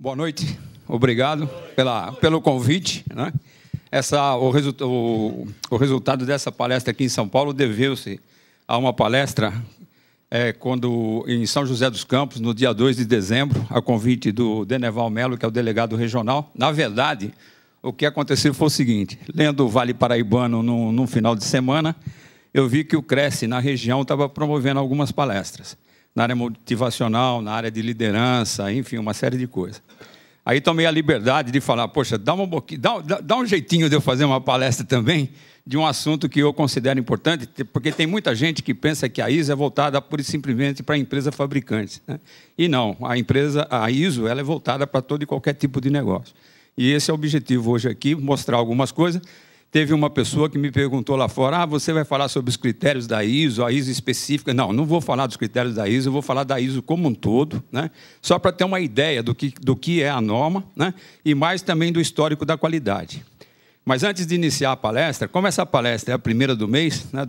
Boa noite, obrigado pelo convite, né? O resultado dessa palestra aqui em São Paulo deveu-se a uma palestra em São José dos Campos, no dia 2 de dezembro, a convite do Deneval Melo, que é o delegado regional. Na verdade, o que aconteceu foi o seguinte: lendo o Vale Paraibano num final de semana, eu vi que o Cresce, na região, estava promovendo algumas palestras, na área motivacional, na área de liderança, enfim, uma série de coisas. Aí tomei a liberdade de falar, poxa, dá um jeitinho de eu fazer uma palestra também de um assunto que eu considero importante, porque tem muita gente que pensa que a ISO é voltada pura e simplesmente para a empresa fabricante, né? E não, a ISO ela é voltada para todo e qualquer tipo de negócio. E esse é o objetivo hoje aqui, mostrar algumas coisas. Teve uma pessoa que me perguntou lá fora, você vai falar sobre os critérios da ISO, a ISO específica? Não, não vou falar dos critérios da ISO, eu vou falar da ISO como um todo, né? Só para ter uma ideia do que é a norma, né? E mais também do histórico da qualidade. Mas antes de iniciar a palestra, como essa palestra é a primeira do mês, né,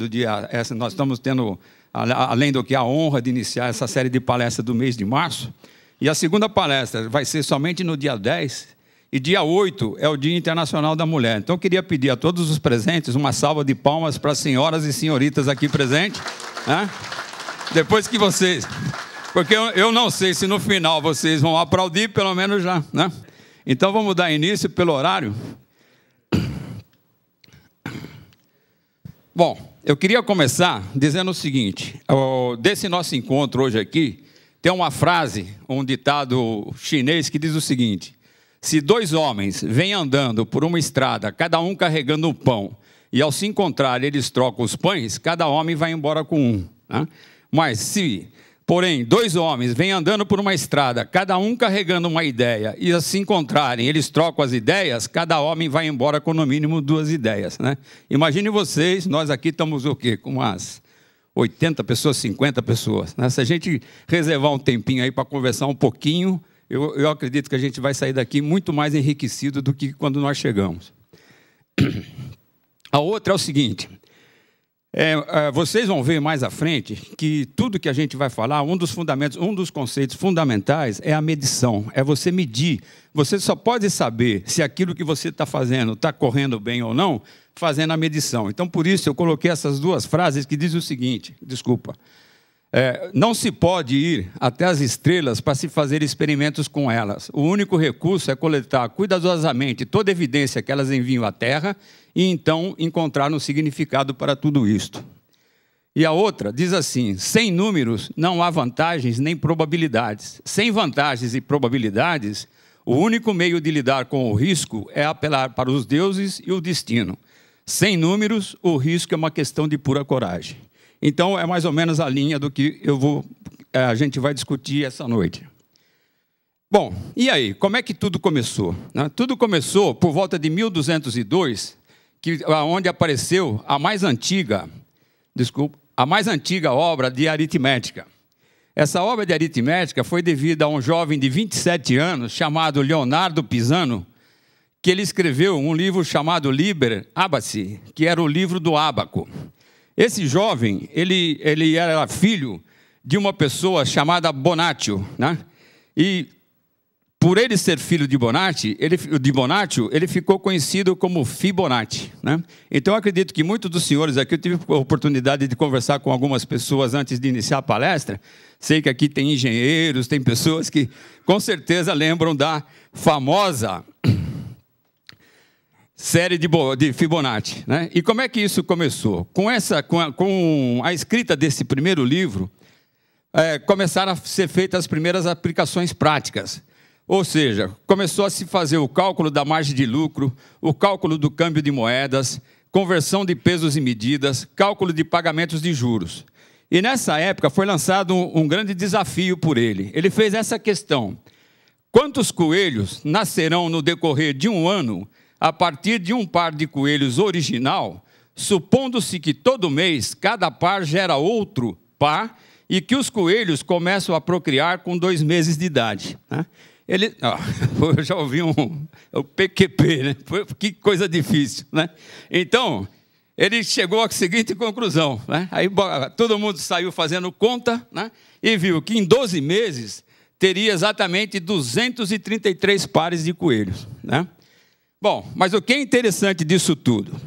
nós estamos tendo, além do que, a honra de iniciar essa série de palestras do mês de março, e a segunda palestra vai ser somente no dia 10, e dia 8 é o Dia Internacional da Mulher. Então, eu queria pedir a todos os presentes uma salva de palmas para as senhoras e senhoritas aqui presentes, né? Depois que vocês... Porque eu não sei se no final vocês vão aplaudir, pelo menos já, né? Então, vamos dar início pelo horário. Bom, eu queria começar dizendo o seguinte: desse nosso encontro hoje aqui, tem uma frase, um ditado chinês que diz o seguinte: se dois homens vêm andando por uma estrada, cada um carregando um pão, e ao se encontrarem eles trocam os pães, cada homem vai embora com um, né? Mas se, porém, dois homens vêm andando por uma estrada, cada um carregando uma ideia, e ao se encontrarem eles trocam as ideias, cada homem vai embora com no mínimo 2 ideias, né? Imagine vocês, nós aqui estamos o quê? Com umas 80 pessoas, 50 pessoas, né? Se a gente reservar um tempinho aí para conversar um pouquinho, eu acredito que a gente vai sair daqui muito mais enriquecido do que quando nós chegamos. A outra é o seguinte: vocês vão ver mais à frente que tudo que a gente vai falar, um dos conceitos fundamentais é a medição, é você medir. Você só pode saber se aquilo que você está fazendo está correndo bem ou não, fazendo a medição. Então, por isso, eu coloquei essas 2 frases que dizem o seguinte, não se pode ir até as estrelas para se fazer experimentos com elas. O único recurso é coletar cuidadosamente toda evidência que elas enviam à Terra e, então, encontrar um significado para tudo isto. E a outra diz assim: sem números não há vantagens nem probabilidades. Sem vantagens e probabilidades, o único meio de lidar com o risco é apelar para os deuses e o destino. Sem números, o risco é uma questão de pura coragem. Então, é mais ou menos a linha do que a gente vai discutir essa noite. Bom, e aí, como é que tudo começou? Tudo começou por volta de 1202, onde apareceu a mais antiga obra de aritmética. Essa obra de aritmética foi devida a um jovem de 27 anos, chamado Leonardo Pisano, que ele escreveu um livro chamado Liber Abaci, que era o livro do ábaco. Esse jovem, ele era filho de uma pessoa chamada Bonaccio, né? E por ele ser filho de Bonaccio, ele ficou conhecido como Fibonacci, né? Então, eu acredito que muitos dos senhores aqui, eu tive a oportunidade de conversar com algumas pessoas antes de iniciar a palestra. Sei que aqui tem engenheiros, tem pessoas que com certeza lembram da famosa série de Fibonacci, né? E como é que isso começou? Com a escrita desse primeiro livro, começaram a ser feitas as primeiras aplicações práticas. Ou seja, começou a se fazer o cálculo da margem de lucro, o cálculo do câmbio de moedas, conversão de pesos e medidas, cálculo de pagamentos de juros. E nessa época foi lançado um grande desafio por ele. Ele fez essa questão: quantos coelhos nascerão no decorrer de um ano a partir de um par de coelhos original, supondo-se que todo mês cada par gera outro par e que os coelhos começam a procriar com 2 meses de idade, né? Eu já ouvi o PQP, né? Que coisa difícil, né? Então, ele chegou à seguinte conclusão, né? Aí todo mundo saiu fazendo conta, né? E viu que em 12 meses teria exatamente 233 pares de coelhos, né? Bom, mas o que é interessante disso tudo?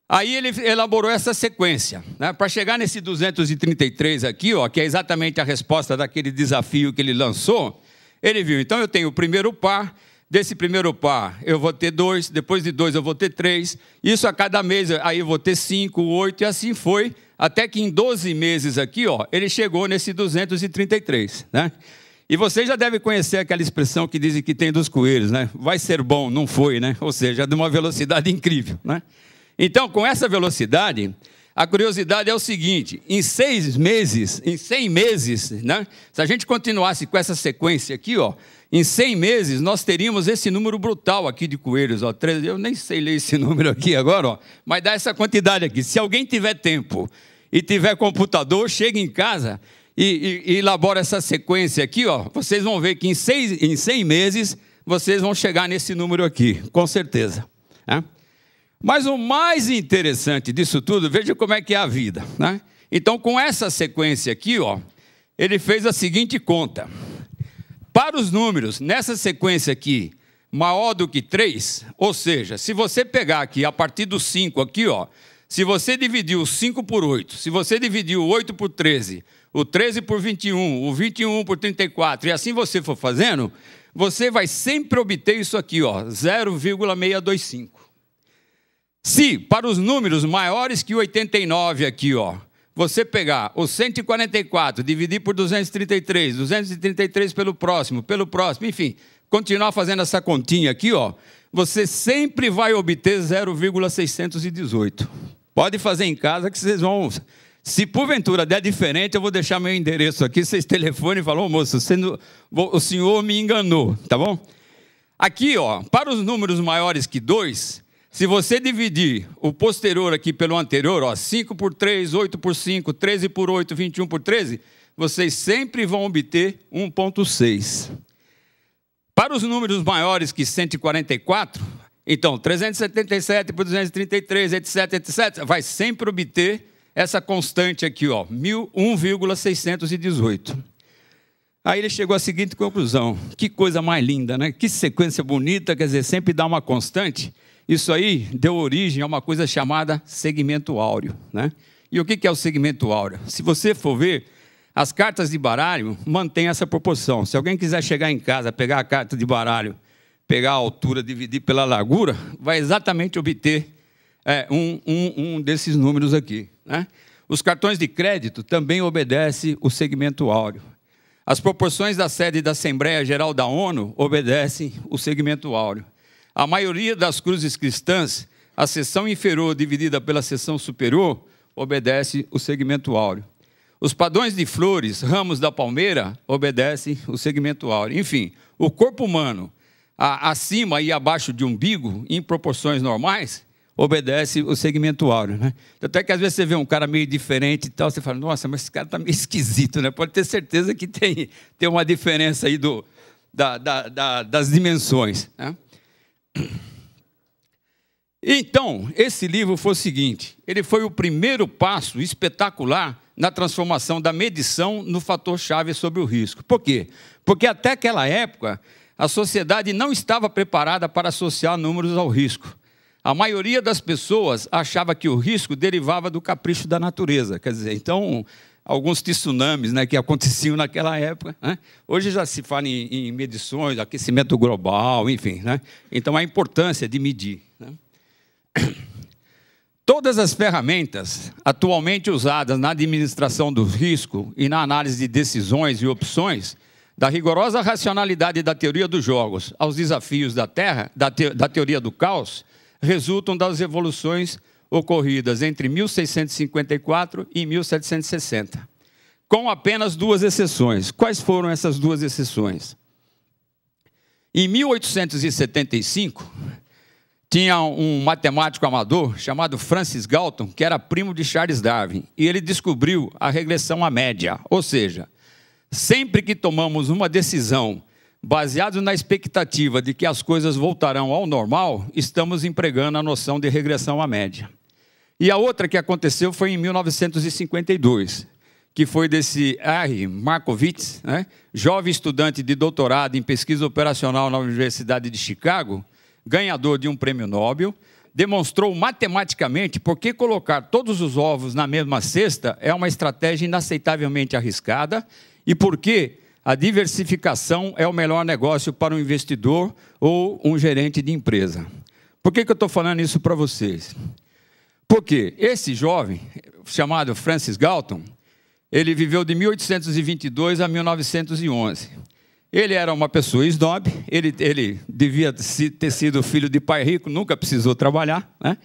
Aí ele elaborou essa sequência, né? Para chegar nesse 233 aqui, ó, que é exatamente a resposta daquele desafio que ele lançou, ele viu, então eu tenho o primeiro par, desse primeiro par eu vou ter 2, depois de 2 eu vou ter 3, isso a cada mês aí eu vou ter 5, 8, e assim foi, até que em 12 meses aqui, ó, ele chegou nesse 233, né? E você já deve conhecer aquela expressão que dizem que tem dos coelhos, né? Vai ser bom, não foi, né? Ou seja, de uma velocidade incrível, né? Então, com essa velocidade, a curiosidade é o seguinte, em 6 meses, em 100 meses, né? Se a gente continuasse com essa sequência aqui, ó, em 100 meses, nós teríamos esse número brutal aqui de coelhos, ó, 13, eu nem sei ler esse número aqui agora, ó, mas dá essa quantidade aqui. Se alguém tiver tempo e tiver computador, chega em casa e elabora essa sequência aqui, ó, vocês vão ver que em 100 meses vocês vão chegar nesse número aqui, com certeza, né? Mas o mais interessante disso tudo, veja como é que é a vida, né? Então, com essa sequência aqui, ó, ele fez a seguinte conta. Para os números, nessa sequência aqui, maior do que 3, ou seja, se você pegar aqui, a partir do 5 aqui, ó, se você dividir o 5 por 8, se você dividir o 8 por 13, o 13 por 21, o 21 por 34, e assim você for fazendo, você vai sempre obter isso aqui, ó, 0,625. Se, para os números maiores que 89 aqui, ó, você pegar o 144, dividir por 233, 233 pelo próximo, enfim, continuar fazendo essa continha aqui, ó, você sempre vai obter 0,618. Pode fazer em casa que vocês vão... Se porventura der diferente, eu vou deixar meu endereço aqui, vocês telefonem e falam, ô moço, o senhor me enganou, tá bom? Aqui, ó, para os números maiores que 2... Se você dividir o posterior aqui pelo anterior, ó, 5 por 3, 8 por 5, 13 por 8, 21 por 13, vocês sempre vão obter 1,6. Para os números maiores que 144, então 377 por 233, etc, etc, vai sempre obter essa constante aqui, ó, 1,618. Aí ele chegou à seguinte conclusão, que coisa mais linda, né? Que sequência bonita, quer dizer, sempre dá uma constante. Isso aí deu origem a uma coisa chamada segmento áureo, né? E o que é o segmento áureo? Se você for ver, as cartas de baralho mantêm essa proporção. Se alguém quiser chegar em casa, pegar a carta de baralho, pegar a altura, dividir pela largura, vai exatamente obter um desses números aqui, né? Os cartões de crédito também obedecem o segmento áureo. As proporções da sede da Assembleia Geral da ONU obedecem o segmento áureo. A maioria das cruzes cristãs, a seção inferior dividida pela seção superior, obedece o segmento áureo. Os padrões de flores, ramos da palmeira, obedecem o segmento áureo. Enfim, o corpo humano, acima e abaixo de umbigo, em proporções normais, obedece o segmento áureo, né? Até que às vezes você vê um cara meio diferente e tal, você fala, nossa, mas esse cara está meio esquisito, né? Pode ter certeza que tem uma diferença aí das dimensões, né? Então, esse livro foi o seguinte, ele foi o primeiro passo espetacular na transformação da medição no fator-chave sobre o risco. Por quê? Porque até aquela época, a sociedade não estava preparada para associar números ao risco. A maioria das pessoas achava que o risco derivava do capricho da natureza. Quer dizer, então, alguns tsunamis, né, que aconteciam naquela época, né? Hoje já se fala em medições, aquecimento global, enfim, né? Então, a importância de medir, né? Todas as ferramentas atualmente usadas na administração do risco e na análise de decisões e opções, da rigorosa racionalidade da teoria dos jogos aos desafios da teoria do caos, resultam das evoluções ocorridas entre 1654 e 1760, com apenas 2 exceções. Quais foram essas 2 exceções? Em 1875, tinha um matemático amador chamado Francis Galton, que era primo de Charles Darwin, e ele descobriu a regressão à média, ou seja, sempre que tomamos uma decisão baseado na expectativa de que as coisas voltarão ao normal, estamos empregando a noção de regressão à média. E a outra que aconteceu foi em 1952, que foi desse R. Markowitz, né? Jovem estudante de doutorado em pesquisa operacional na Universidade de Chicago, ganhador de um prêmio Nobel, demonstrou matematicamente por que colocar todos os ovos na mesma cesta é uma estratégia inaceitavelmente arriscada e por que a diversificação é o melhor negócio para um investidor ou um gerente de empresa. Por que eu estou falando isso para vocês? Porque esse jovem, chamado Francis Galton, ele viveu de 1822 a 1911. Ele era uma pessoa snob, ele devia ter sido filho de pai rico, nunca precisou trabalhar, né?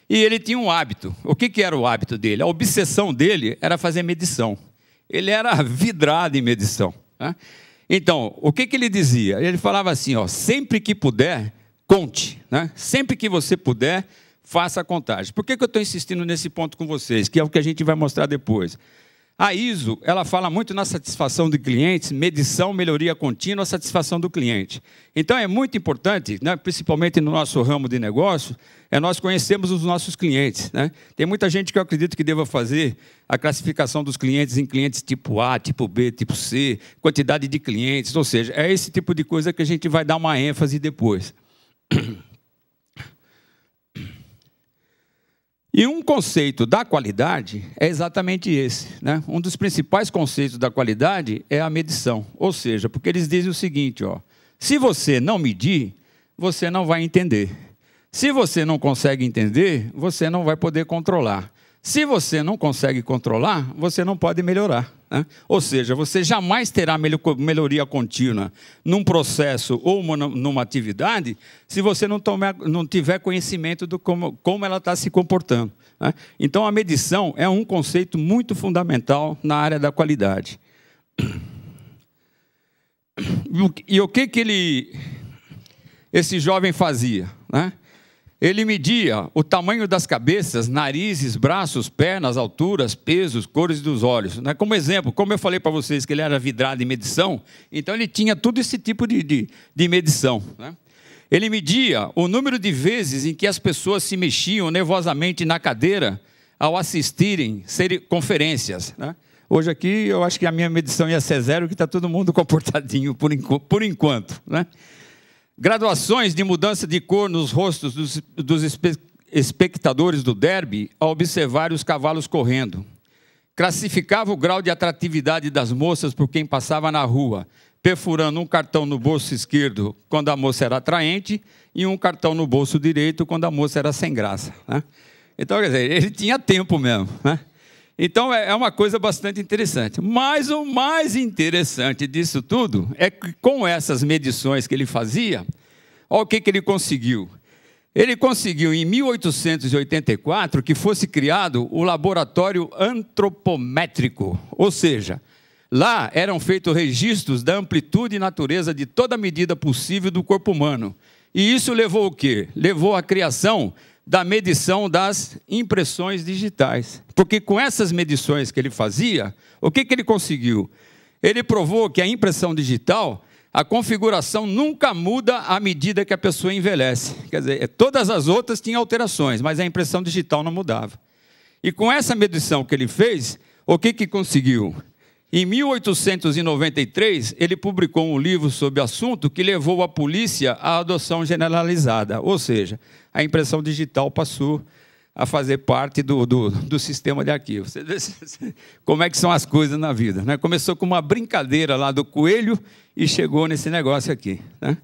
E ele tinha um hábito. O que era o hábito dele? A obsessão dele era fazer medição. Ele era vidrado em medição, né? Então, o que ele dizia? Ele falava assim, ó, sempre que puder, conte, né? Sempre que você puder, faça a contagem. Por que eu estou insistindo nesse ponto com vocês? Que é o que a gente vai mostrar depois. A ISO, ela fala muito na satisfação de clientes, medição, melhoria contínua, satisfação do cliente. Então, é muito importante, né, principalmente no nosso ramo de negócio, nós conhecermos os nossos clientes, né? Tem muita gente que eu acredito que deva fazer a classificação dos clientes em clientes tipo A, tipo B, tipo C, quantidade de clientes, ou seja, é esse tipo de coisa que a gente vai dar uma ênfase depois. E um conceito da qualidade é exatamente esse, né? Um dos principais conceitos da qualidade é a medição. Ou seja, porque eles dizem o seguinte, ó, se você não medir, você não vai entender. Se você não consegue entender, você não vai poder controlar. Se você não consegue controlar, você não pode melhorar, né? Ou seja, você jamais terá melhoria contínua num processo ou numa atividade se você não tiver conhecimento de como ela está se comportando, né? Então, a medição é um conceito muito fundamental na área da qualidade. E o que esse jovem fazia, né? Ele media o tamanho das cabeças, narizes, braços, pernas, alturas, pesos, cores dos olhos, né? Como exemplo, como eu falei para vocês que ele era vidrado em medição, então ele tinha todo esse tipo de medição, né? Ele media o número de vezes em que as pessoas se mexiam nervosamente na cadeira ao assistirem conferências, né? Hoje aqui eu acho que a minha medição ia ser 0, que está todo mundo comportadinho por enquanto, né? Graduações de mudança de cor nos rostos dos espectadores do derby ao observar os cavalos correndo. Classificava o grau de atratividade das moças por quem passava na rua, perfurando um cartão no bolso esquerdo quando a moça era atraente e um cartão no bolso direito quando a moça era sem graça, né? Então, quer dizer, ele tinha tempo mesmo, né? Então, é uma coisa bastante interessante. Mas o mais interessante disso tudo é que, com essas medições que ele fazia, olha o que ele conseguiu. Ele conseguiu, em 1884, que fosse criado o laboratório antropométrico, ou seja, lá eram feitos registros da amplitude e natureza de toda medida possível do corpo humano. E isso levou o quê? Levou à criação da medição das impressões digitais. Porque com essas medições que ele fazia, o que ele conseguiu? Ele provou que a impressão digital, a configuração nunca muda à medida que a pessoa envelhece. Quer dizer, todas as outras tinham alterações, mas a impressão digital não mudava. E com essa medição que ele fez, o que conseguiu? Em 1893, ele publicou um livro sobre o assunto que levou a polícia à adoção generalizada, ou seja, a impressão digital passou a fazer parte do sistema de arquivo. Você vê como é que são as coisas na vida, né? Começou com uma brincadeira lá do coelho e chegou nesse negócio aqui, né?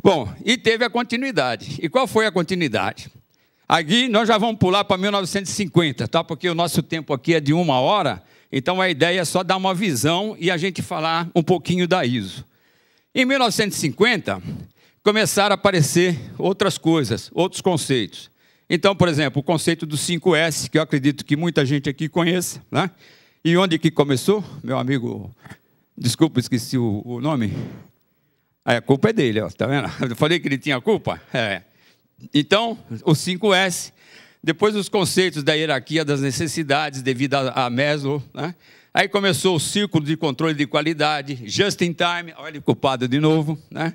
Bom, e teve a continuidade. E qual foi a continuidade? Aqui nós já vamos pular para 1950, tá? Porque o nosso tempo aqui é de 1 hora. Então, a ideia é só dar uma visão e a gente falar um pouquinho da ISO. Em 1950, começaram a aparecer outras coisas, outros conceitos. Então, por exemplo, o conceito do 5S, que eu acredito que muita gente aqui conheça, né? E onde que começou? Meu amigo, desculpa, esqueci o nome. A culpa é dele, ó, tá vendo? Eu falei que ele tinha culpa? É. Então, o 5S... Depois os conceitos da hierarquia das necessidades devido a Maslow, né? Aí começou o círculo de controle de qualidade, just in time, olha ele culpado de novo, né?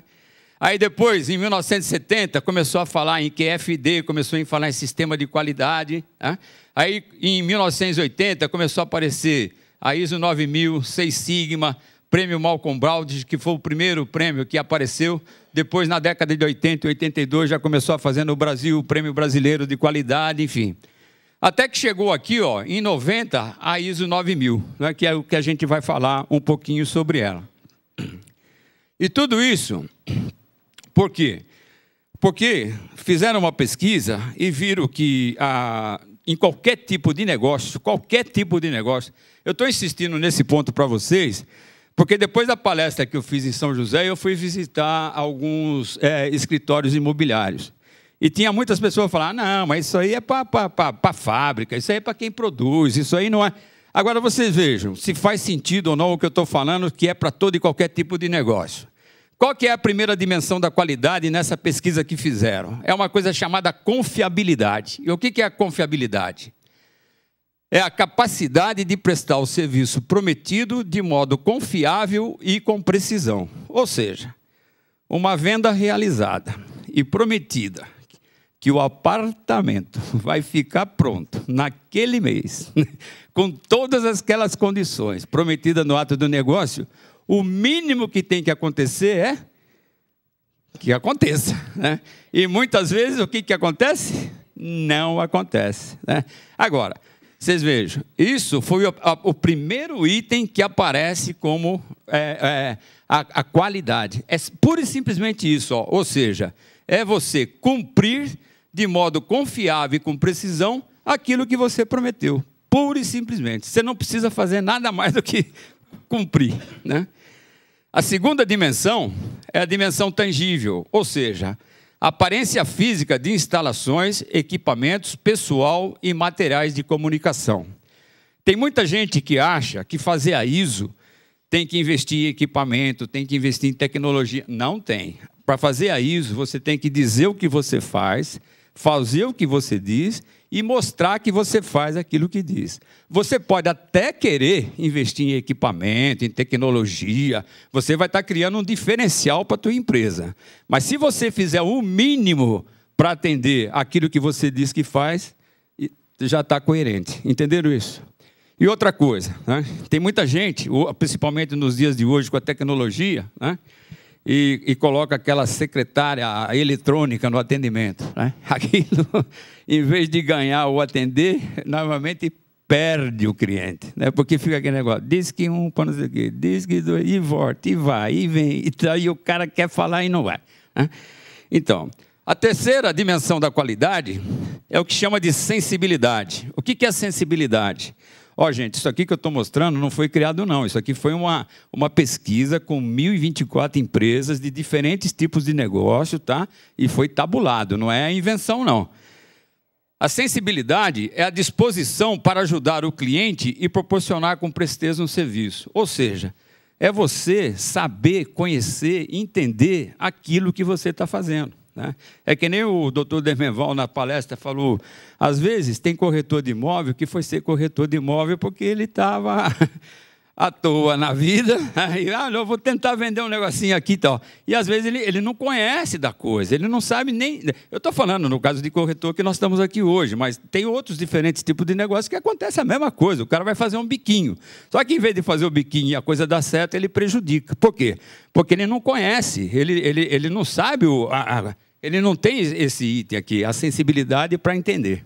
Aí depois, em 1970, começou a falar em QFD, começou a falar em sistema de qualidade, né? Aí em 1980 começou a aparecer a ISO 9000, Seis Sigma, prêmio Malcolm Browdge, que foi o primeiro prêmio que apareceu. Depois, na década de 80 e 82, já começou a fazer no Brasil o Prêmio Brasileiro de Qualidade, enfim. Até que chegou aqui, ó, em 90, a ISO 9000, né, que é o que a gente vai falar um pouquinho sobre ela. E tudo isso, por quê? Porque fizeram uma pesquisa e viram que em qualquer tipo de negócio, eu estou insistindo nesse ponto para vocês, porque depois da palestra que eu fiz em São José, eu fui visitar alguns escritórios imobiliários. E tinha muitas pessoas falando, não, mas isso aí é para a fábrica, isso aí é para quem produz, isso aí não é... Agora vocês vejam, se faz sentido ou não o que eu estou falando, que é para todo e qualquer tipo de negócio. Qual que é a primeira dimensão da qualidade nessa pesquisa que fizeram? É uma coisa chamada confiabilidade. E o que é a confiabilidade? É a capacidade de prestar o serviço prometido de modo confiável e com precisão. Ou seja, uma venda realizada e prometida que o apartamento vai ficar pronto naquele mês, com todas aquelas condições prometidas no ato do negócio, o mínimo que tem que acontecer é que aconteça, né? E muitas vezes o que acontece? Não acontece, né? Agora, vocês vejam, isso foi o primeiro item que aparece como a qualidade. É pura e simplesmente isso, ó. Ou seja, é você cumprir de modo confiável e com precisão aquilo que você prometeu. Pura e simplesmente. Você não precisa fazer nada mais do que cumprir, né? A segunda dimensão é a dimensão tangível, ou seja, a aparência física de instalações, equipamentos, pessoal e materiais de comunicação. Tem muita gente que acha que fazer a ISO tem que investir em equipamento, tem que investir em tecnologia. Não tem. Para fazer a ISO, você tem que dizer o que você faz, fazer o que você diz e mostrar que você faz aquilo que diz. Você pode até querer investir em equipamento, em tecnologia, você vai estar criando um diferencial para a tua empresa. Mas se você fizer o mínimo para atender aquilo que você diz que faz, já está coerente. Entenderam isso? E outra coisa, né? Tem muita gente, principalmente nos dias de hoje com a tecnologia, né? E coloca aquela secretária eletrônica no atendimento, né? Aquilo, em vez de ganhar ou atender, normalmente perde o cliente, né? Porque fica aquele negócio, diz que um, para não sei o quê, diz que dois, e volta, e vai, e vem, e o cara quer falar e não vai, né? Então, a terceira dimensão da qualidade é o que chama de sensibilidade. O que é a sensibilidade? Ó, gente, isso aqui que eu estou mostrando não foi criado, não. Isso aqui foi uma pesquisa com 1.024 empresas de diferentes tipos de negócio, tá? E foi tabulado, não é invenção, não. A sensibilidade é a disposição para ajudar o cliente e proporcionar com presteza um serviço. Ou seja, é você saber, conhecer, entender aquilo que você está fazendo, né? É que nem o doutor Dermenval na palestra falou, às vezes tem corretor de imóvel que foi ser corretor de imóvel porque ele estava à toa na vida, aí, eu vou tentar vender um negocinho aqui e tal. E às vezes ele não conhece da coisa, ele não sabe nem... Eu estou falando no caso de corretor que nós estamos aqui hoje, mas tem outros diferentes tipos de negócio que acontece a mesma coisa, o cara vai fazer um biquinho. Só que em vez de fazer o biquinho e a coisa dar certo, ele prejudica. Por quê? Porque ele não conhece, ele não sabe, ele não tem esse item aqui, a sensibilidade para entender.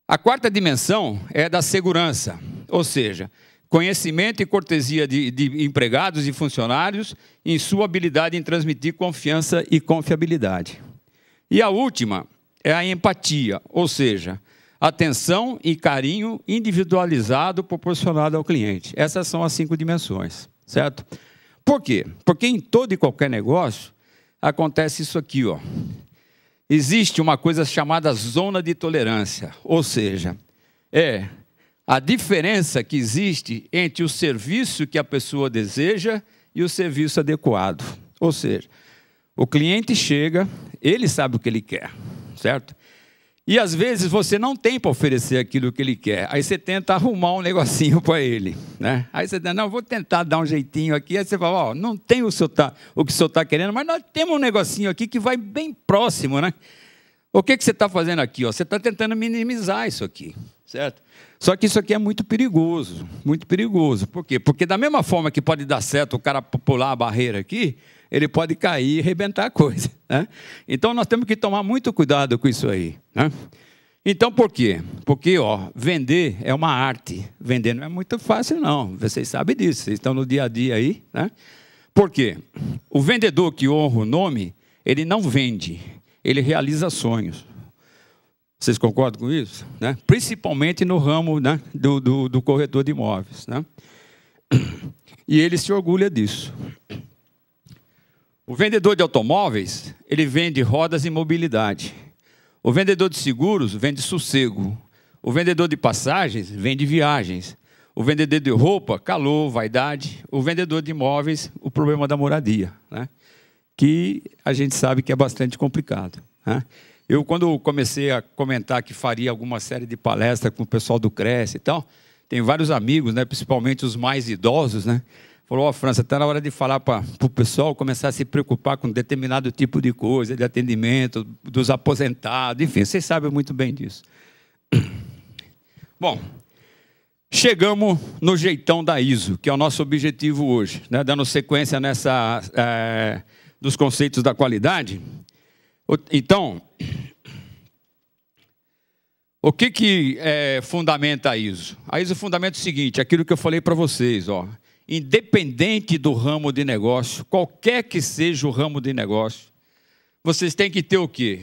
A quarta dimensão é da segurança, ou seja, conhecimento e cortesia de empregados e funcionários em sua habilidade em transmitir confiança e confiabilidade. E a última é a empatia, ou seja, atenção e carinho individualizado proporcionado ao cliente. Essas são as 5 dimensões, certo? Por quê? Porque em todo e qualquer negócio acontece isso aqui, ó. Existe uma coisa chamada zona de tolerância, ou seja, é a diferença que existe entre o serviço que a pessoa deseja e o serviço adequado. Ou seja, o cliente chega, ele sabe o que ele quer, certo? E às vezes você não tem para oferecer aquilo que ele quer. Aí você tenta arrumar um negocinho para ele, né? Aí você diz, não, vou tentar dar um jeitinho aqui. Aí você fala, ó, não tem o que o senhor está querendo, mas nós temos um negocinho aqui que vai bem próximo, né? O que você está fazendo aqui? Ó? Você está tentando minimizar isso aqui, certo? Só que isso aqui é muito perigoso, muito perigoso. Por quê? Porque da mesma forma que pode dar certo o cara pular a barreira aqui, ele pode cair e arrebentar a coisa, né? Então, nós temos que tomar muito cuidado com isso aí, né? Então, por quê? Porque, vender é uma arte. Vender não é muito fácil, não. Vocês sabem disso, vocês estão no dia a dia aí, né? Por quê? O vendedor que honra o nome, ele não vende, ele realiza sonhos. Vocês concordam com isso? Né? Principalmente no ramo, né, do corretor de imóveis, né? E ele se orgulha disso. O vendedor de automóveis, ele vende rodas e mobilidade. O vendedor de seguros vende sossego. O vendedor de passagens vende viagens. O vendedor de roupa, calor, vaidade. O vendedor de imóveis, o problema da moradia, né? Que a gente sabe que é bastante complicado, né? Eu, quando comecei a comentar que faria alguma série de palestras com o pessoal do Cresce e tal, tem vários amigos, né, principalmente os mais idosos, né? Falou, França, está na hora de falar para o pessoal começar a se preocupar com determinado tipo de coisa, de atendimento, dos aposentados, enfim, vocês sabem muito bem disso. Bom, chegamos no jeitão da ISO, que é o nosso objetivo hoje, né? Dando sequência dos conceitos da qualidade. Então, o que fundamenta a ISO? A ISO fundamenta o seguinte, aquilo que eu falei para vocês, independente do ramo de negócio, qualquer que seja o ramo de negócio, vocês têm que ter o quê?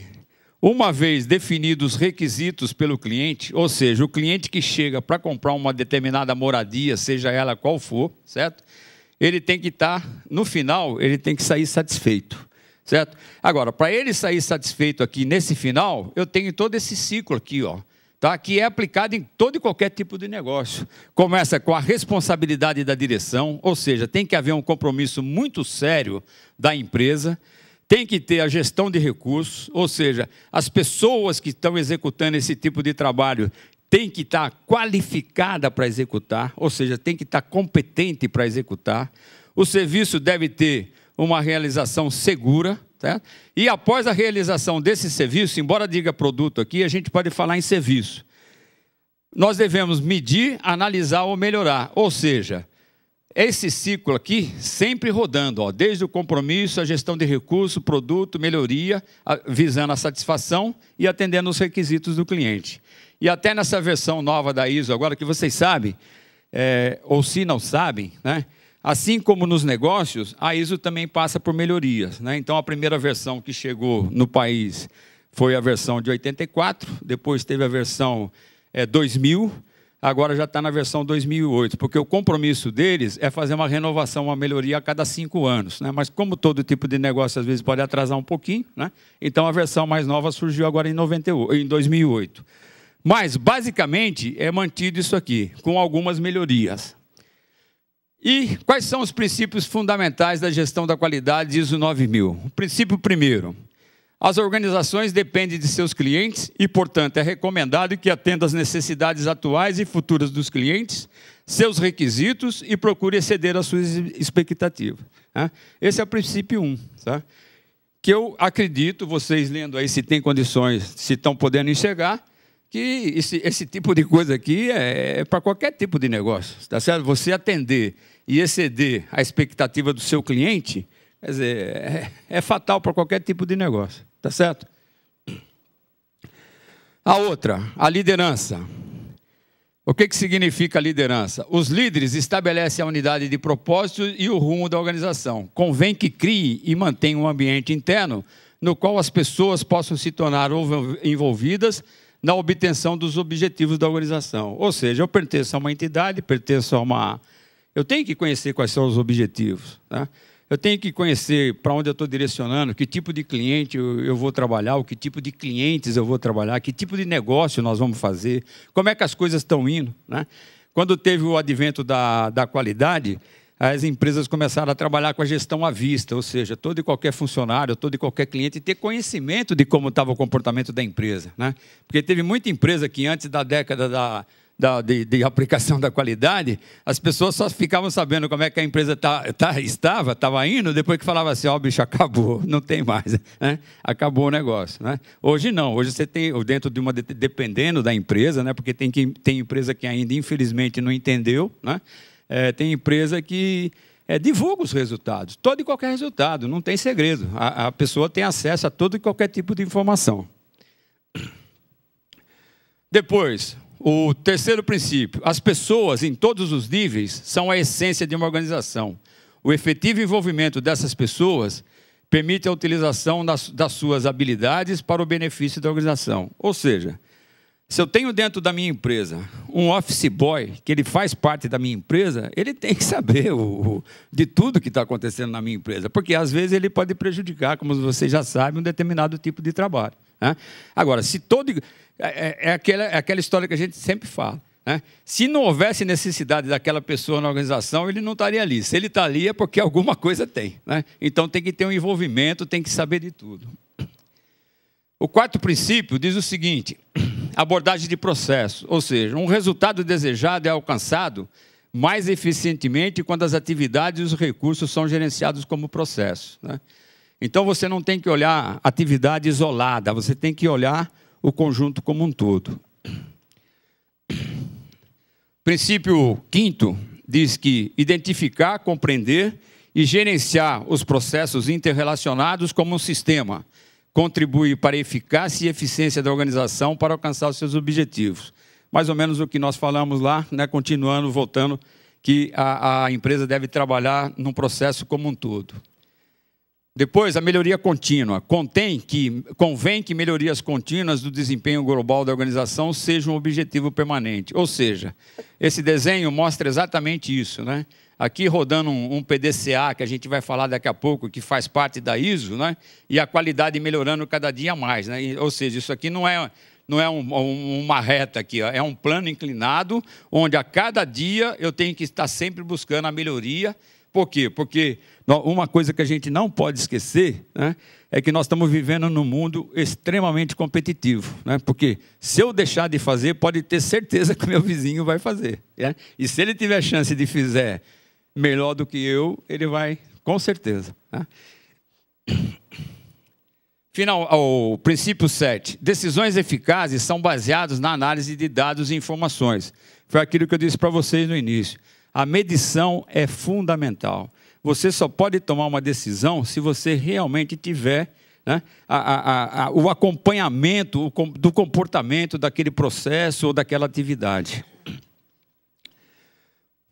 Uma vez definidos os requisitos pelo cliente, ou seja, o cliente que chega para comprar uma determinada moradia, seja ela qual for, certo? Ele tem que estar, no final, ele tem que sair satisfeito, certo? Agora, para ele sair satisfeito aqui nesse final, eu tenho todo esse ciclo aqui, tá? Que é aplicado em todo e qualquer tipo de negócio. Começa com a responsabilidade da direção, ou seja, tem que haver um compromisso muito sério da empresa, tem que ter a gestão de recursos, ou seja, as pessoas que estão executando esse tipo de trabalho têm que estar qualificada para executar, ou seja, tem que estar competente para executar. O serviço deve ter uma realização segura, certo? E após a realização desse serviço, embora diga produto aqui, a gente pode falar em serviço. Nós devemos medir, analisar ou melhorar, ou seja, esse ciclo aqui sempre rodando, desde o compromisso, a gestão de recurso, produto, melhoria, visando a satisfação e atendendo os requisitos do cliente. E até nessa versão nova da ISO, agora que vocês sabem, ou se não sabem, né? Assim como nos negócios, a ISO também passa por melhorias, né? Então, a primeira versão que chegou no país foi a versão de 84, depois teve a versão 2000, agora já está na versão 2008, porque o compromisso deles é fazer uma renovação, uma melhoria a cada 5 anos, né? Mas como todo tipo de negócio às vezes pode atrasar um pouquinho, né? Então a versão mais nova surgiu agora em 2008. Mas, basicamente, é mantido isso aqui, com algumas melhorias. E quais são os princípios fundamentais da gestão da qualidade ISO 9000? O princípio primeiro, as organizações dependem de seus clientes e, portanto, é recomendado que atenda às necessidades atuais e futuras dos clientes, seus requisitos e procure exceder as suas expectativas. Esse é o princípio 1, tá? Que eu acredito, vocês lendo aí se tem condições, se estão podendo enxergar, que esse tipo de coisa aqui é para qualquer tipo de negócio, tá certo? Você atender e exceder a expectativa do seu cliente, quer dizer, é fatal para qualquer tipo de negócio, tá certo? A outra, a liderança. O que significa liderança? Os líderes estabelecem a unidade de propósito e o rumo da organização. Convém que crie e mantenha um ambiente interno no qual as pessoas possam se tornar envolvidas na obtenção dos objetivos da organização. Ou seja, eu pertenço a uma entidade, pertenço a uma... Eu tenho que conhecer quais são os objetivos, tá? Eu tenho que conhecer para onde eu estou direcionando, que tipo de cliente eu vou trabalhar, o que tipo de clientes eu vou trabalhar, que tipo de negócio nós vamos fazer, como é que as coisas estão indo, né? Quando teve o advento da qualidade, as empresas começaram a trabalhar com a gestão à vista, ou seja, todo e qualquer funcionário, todo e qualquer cliente ter conhecimento de como estava o comportamento da empresa, né? Porque teve muita empresa que antes da década de aplicação da qualidade, as pessoas só ficavam sabendo como é que a empresa estava indo, depois que falava assim, ó, bicho, acabou, não tem mais, né? Acabou o negócio, né? Hoje não, hoje você tem, dentro de dependendo da empresa, né? Porque tem empresa que ainda, infelizmente, não entendeu, né? Tem empresa que divulga os resultados, todo e qualquer resultado, não tem segredo, a pessoa tem acesso a todo e qualquer tipo de informação. Depois, o terceiro princípio, as pessoas em todos os níveis são a essência de uma organização. O efetivo envolvimento dessas pessoas permite a utilização das suas habilidades para o benefício da organização. Ou seja, se eu tenho dentro da minha empresa um office boy, que ele faz parte da minha empresa, ele tem que saber de tudo que está acontecendo na minha empresa, porque às vezes ele pode prejudicar, como você já sabe, um determinado tipo de trabalho, né? Agora, se todo... aquela história que a gente sempre fala, né? Se não houvesse necessidade daquela pessoa na organização, ele não estaria ali. Se ele está ali é porque alguma coisa tem, né? Então tem que ter um envolvimento, tem que saber de tudo. O quarto princípio diz o seguinte, abordagem de processo, ou seja, um resultado desejado é alcançado mais eficientemente quando as atividades e os recursos são gerenciados como processo, né? Então você não tem que olhar atividade isolada, você tem que olhar o conjunto como um todo. Princípio quinto diz que identificar, compreender e gerenciar os processos interrelacionados como um sistema contribui para a eficácia e eficiência da organização para alcançar os seus objetivos. Mais ou menos o que nós falamos lá, né, continuando, voltando, que a empresa deve trabalhar num processo como um todo. Depois, a melhoria contínua. Convém que melhorias contínuas do desempenho global da organização sejam um objetivo permanente. Ou seja, esse desenho mostra exatamente isso, né? Aqui rodando um PDCA, que a gente vai falar daqui a pouco, que faz parte da ISO, né? E a qualidade melhorando cada dia mais, né? Ou seja, isso aqui não é uma reta aqui, ó. É um plano inclinado, onde a cada dia eu tenho que estar sempre buscando a melhoria. Por quê? Porque uma coisa que a gente não pode esquecer, né, é que nós estamos vivendo num mundo extremamente competitivo, né? Porque se eu deixar de fazer, pode ter certeza que o meu vizinho vai fazer, né? E se ele tiver chance de fazer melhor do que eu, ele vai, com certeza, né? O princípio 7. Decisões eficazes são baseadas na análise de dados e informações. Foi aquilo que eu disse para vocês no início. A medição é fundamental. Você só pode tomar uma decisão se você realmente tiver, né, o acompanhamento do comportamento daquele processo ou daquela atividade.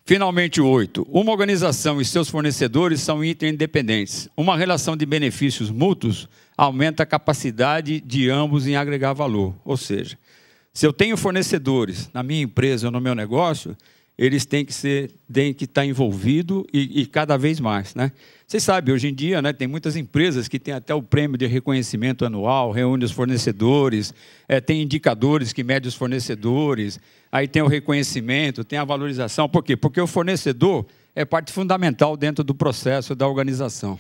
Finalmente, o 8. Uma organização e seus fornecedores são interdependentes. Uma relação de benefícios mútuos aumenta a capacidade de ambos em agregar valor. Ou seja, se eu tenho fornecedores na minha empresa ou no meu negócio, eles têm que estar envolvidos e cada vez mais, né? Vocês sabem, hoje em dia, né, tem muitas empresas que têm até o prêmio de reconhecimento anual, reúne os fornecedores, tem indicadores que medem os fornecedores, aí tem o reconhecimento, tem a valorização. Por quê? Porque o fornecedor é parte fundamental dentro do processo da organização.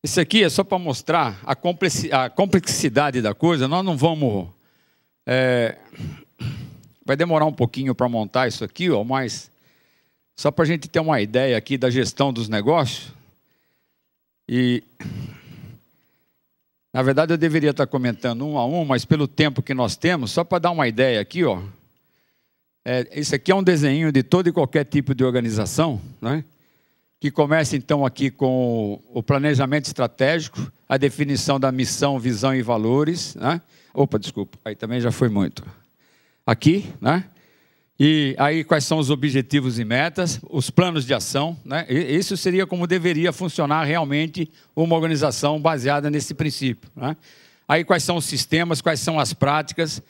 Isso aqui é só para mostrar a complexidade da coisa. Nós não vamos... Vai demorar um pouquinho para montar isso aqui, ó, mas só para a gente ter uma ideia aqui da gestão dos negócios. E, na verdade, eu deveria estar comentando um a um, mas pelo tempo que nós temos, só para dar uma ideia aqui, ó, isso aqui é um desenho de todo e qualquer tipo de organização, né? Que começa, então, aqui com o planejamento estratégico, a definição da missão, visão e valores, né? Opa, desculpa, aí também já foi muito. Aqui, né? E aí quais são os objetivos e metas, os planos de ação, né? Isso seria como deveria funcionar realmente uma organização baseada nesse princípio, né? Aí quais são os sistemas, quais são as práticas,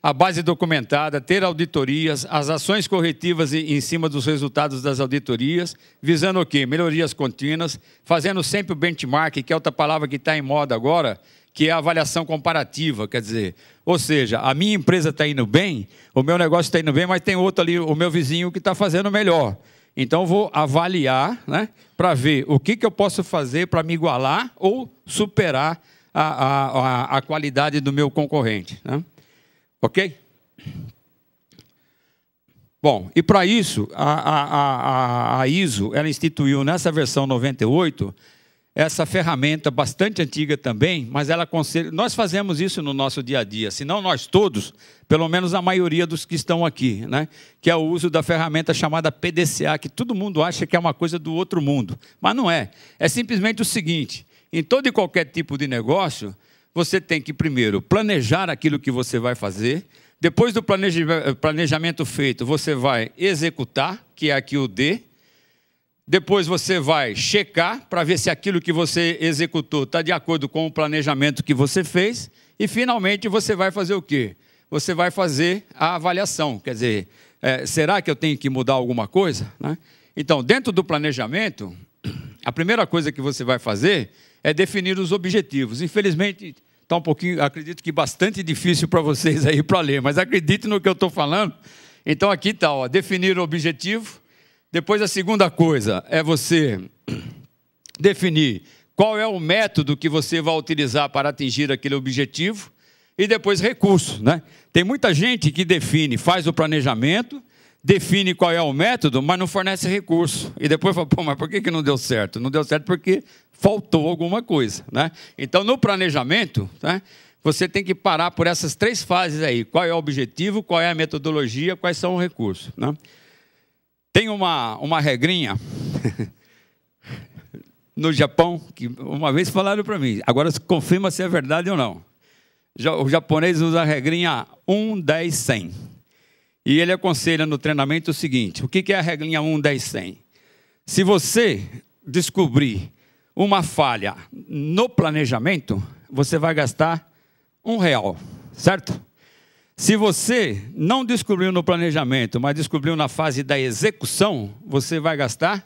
a base documentada, ter auditorias, as ações corretivas em cima dos resultados das auditorias, visando o quê? Melhorias contínuas, fazendo sempre o benchmark, que é outra palavra que está em moda agora, que é a avaliação comparativa, quer dizer, ou seja, a minha empresa está indo bem, o meu negócio está indo bem, mas tem outro ali, o meu vizinho, que está fazendo melhor. Então, eu vou avaliar, né, para ver o que eu posso fazer para me igualar ou superar a qualidade do meu concorrente, né? Ok? Bom, e para isso, a ISO, ela instituiu nessa versão 98, essa ferramenta bastante antiga também, mas ela aconselha... Nós fazemos isso no nosso dia a dia, se não nós todos, pelo menos a maioria dos que estão aqui, né? Que é o uso da ferramenta chamada PDCA, que todo mundo acha que é uma coisa do outro mundo, mas não é. É simplesmente o seguinte, em todo e qualquer tipo de negócio, você tem que primeiro planejar aquilo que você vai fazer, depois do planejamento feito, você vai executar, que é aqui o D. Depois você vai checar para ver se aquilo que você executou está de acordo com o planejamento que você fez. E, finalmente, você vai fazer o quê? Você vai fazer a avaliação. Quer dizer, será que eu tenho que mudar alguma coisa? Né? Então, dentro do planejamento, a primeira coisa que você vai fazer é definir os objetivos. Infelizmente... Está um pouquinho, acredito que bastante difícil para vocês aí para ler, mas acredite no que eu estou falando. Então aqui está, ó, definir o objetivo. Depois a segunda coisa é você definir qual é o método que você vai utilizar para atingir aquele objetivo. E depois recursos, né? Tem muita gente que define, faz o planejamento, define qual é o método, mas não fornece recurso. E depois fala, pô, mas por que não deu certo? Não deu certo porque faltou alguma coisa, né? Então, no planejamento, né, você tem que parar por essas 3 fases aí. Qual é o objetivo, qual é a metodologia, quais são os recursos, né? Tem uma regrinha no Japão, que uma vez falaram para mim, agora se confirma se é verdade ou não. O japonês usa a regrinha 1, 10, 100. E ele aconselha no treinamento o seguinte, o que é a regrinha 1, 10, 100? Se você descobrir uma falha no planejamento, você vai gastar R$1, certo? Se você não descobriu no planejamento, mas descobriu na fase da execução, você vai gastar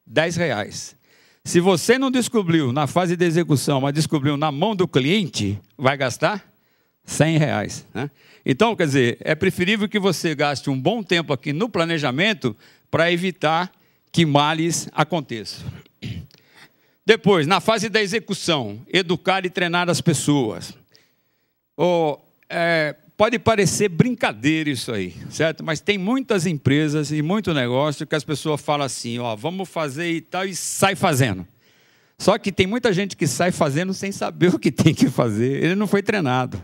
R$10. Se você não descobriu na fase da execução, mas descobriu na mão do cliente, vai gastar R$100. Né? Então, quer dizer, é preferível que você gaste um bom tempo aqui no planejamento para evitar que males aconteçam. Depois, na fase da execução, educar e treinar as pessoas. Pode parecer brincadeira isso aí, certo? Mas tem muitas empresas e muito negócio que as pessoas falam assim, ó, vamos fazer e tal, e sai fazendo. Só que tem muita gente que sai fazendo sem saber o que tem que fazer. Ele não foi treinado.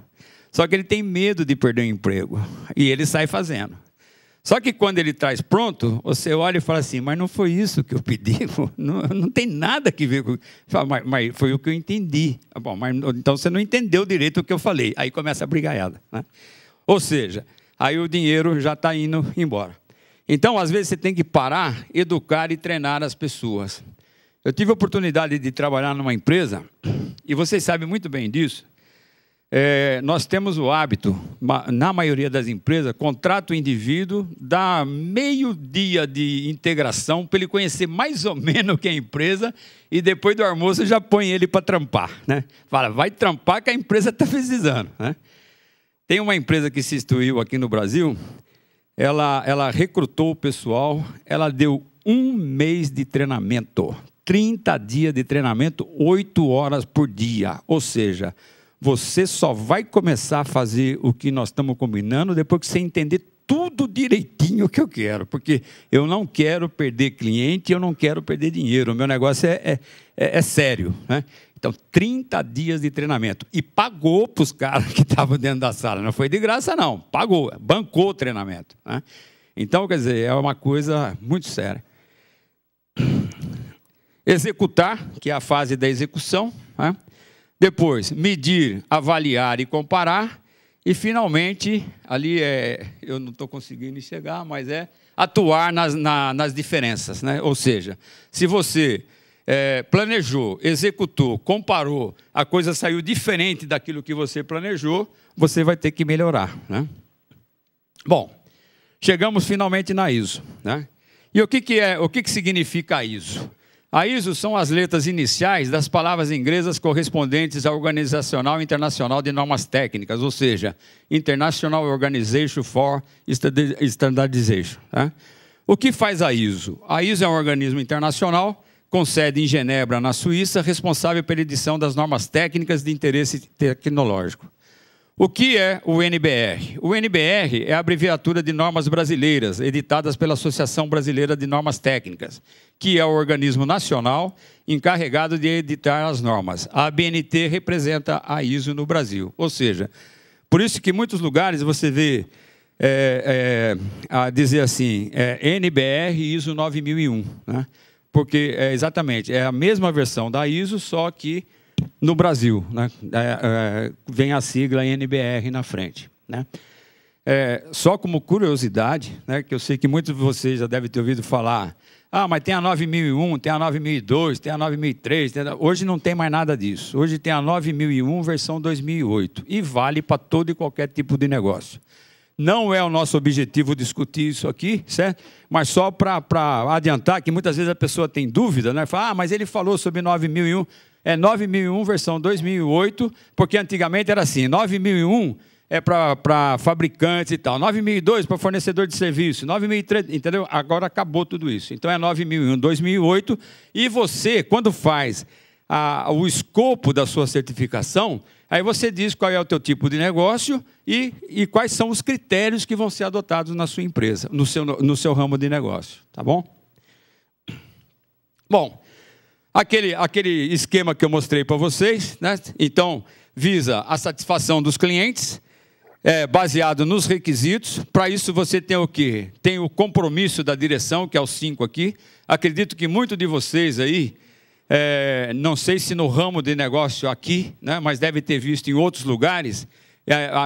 Só que ele tem medo de perder o emprego. E ele sai fazendo. Só que quando ele traz pronto, você olha e fala assim, mas não foi isso que eu pedi, não tem nada que ver com... Mas foi o que eu entendi. Bom, mas então você não entendeu direito o que eu falei. Aí começa a brigaiada, né? Ou seja, aí o dinheiro já está indo embora. Então, às vezes, você tem que parar, educar e treinar as pessoas. Eu tive a oportunidade de trabalhar numa empresa, e vocês sabem muito bem disso. Nós temos o hábito, na maioria das empresas, contrata o indivíduo, dá meio dia de integração para ele conhecer mais ou menos o que é a empresa e depois do almoço já põe ele para trampar, né? Fala, vai trampar que a empresa está precisando, né? Tem uma empresa que se instituiu aqui no Brasil, ela recrutou o pessoal, ela deu 1 mês de treinamento, 30 dias de treinamento, 8 horas por dia, ou seja... Você só vai começar a fazer o que nós estamos combinando depois que você entender tudo direitinho que eu quero. Porque eu não quero perder cliente, eu não quero perder dinheiro. O meu negócio é sério, né? Então, 30 dias de treinamento. E pagou para os caras que estavam dentro da sala. Não foi de graça, não. Pagou, bancou o treinamento, né? Então, quer dizer, é uma coisa muito séria. Executar, que é a fase da execução, né? Depois, medir, avaliar e comparar. E, finalmente, ali eu não estou conseguindo chegar, mas atuar nas diferenças, né? Ou seja, se você planejou, executou, comparou, a coisa saiu diferente daquilo que você planejou, você vai ter que melhorar, né? Bom, chegamos finalmente na ISO, né? E o que significa a ISO? A ISO são as letras iniciais das palavras inglesas correspondentes à Organizacional Internacional de Normas Técnicas, ou seja, International Organization for Standardization, tá? O que faz a ISO? A ISO é um organismo internacional com sede em Genebra, na Suíça, responsável pela edição das normas técnicas de interesse tecnológico. O que é o NBR? O NBR é a abreviatura de normas brasileiras, editadas pela Associação Brasileira de Normas Técnicas, que é o organismo nacional encarregado de editar as normas. A ABNT representa a ISO no Brasil. Ou seja, por isso que em muitos lugares você vê a dizer assim, NBR ISO 9001, né? Porque exatamente, é a mesma versão da ISO, só que no Brasil, né? Vem a sigla NBR na frente, né? Só como curiosidade, né, que eu sei que muitos de vocês já devem ter ouvido falar, mas tem a 9001, tem a 9002, tem a 9003, hoje não tem mais nada disso. Hoje tem a 9001 versão 2008 e vale para todo e qualquer tipo de negócio. Não é o nosso objetivo discutir isso aqui, certo? Mas só para adiantar que muitas vezes a pessoa tem dúvida, né? Fala, mas ele falou sobre 9001, 9001 versão 2008, porque antigamente era assim, 9001 é para fabricantes e tal, 9002 para fornecedor de serviço, 9003, entendeu? Agora acabou tudo isso. Então é 9001, 2008, e você, quando faz o escopo da sua certificação, aí você diz qual é o teu tipo de negócio e quais são os critérios que vão ser adotados na sua empresa, no seu ramo de negócio, tá bom? Bom, aquele esquema que eu mostrei para vocês, né? Então, visa a satisfação dos clientes, baseado nos requisitos. Para isso você tem o quê? Tem o compromisso da direção, que é o 5 aqui. Acredito que muitos de vocês aí, não sei se no ramo de negócio aqui, né, mas deve ter visto em outros lugares,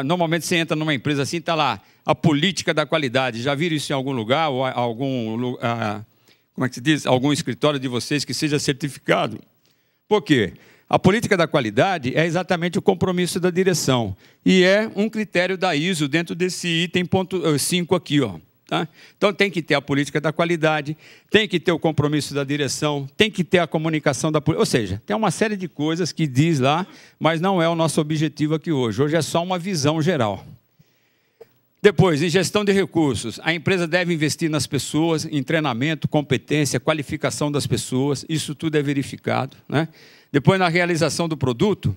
normalmente você entra numa empresa assim, está lá, a política da qualidade. Já viram isso em algum lugar, ou como é que se diz? Algum escritório de vocês que seja certificado? Por quê? A política da qualidade é exatamente o compromisso da direção. E é um critério da ISO dentro desse item ponto 5 aqui, ó. Tá? Então tem que ter a política da qualidade, tem que ter o compromisso da direção, tem que ter a comunicação da política. Ou seja, tem uma série de coisas que diz lá, mas não é o nosso objetivo aqui hoje. Hoje é só uma visão geral. Depois, em gestão de recursos, a empresa deve investir nas pessoas, em treinamento, competência, qualificação das pessoas, isso tudo é verificado, né? Depois, na realização do produto,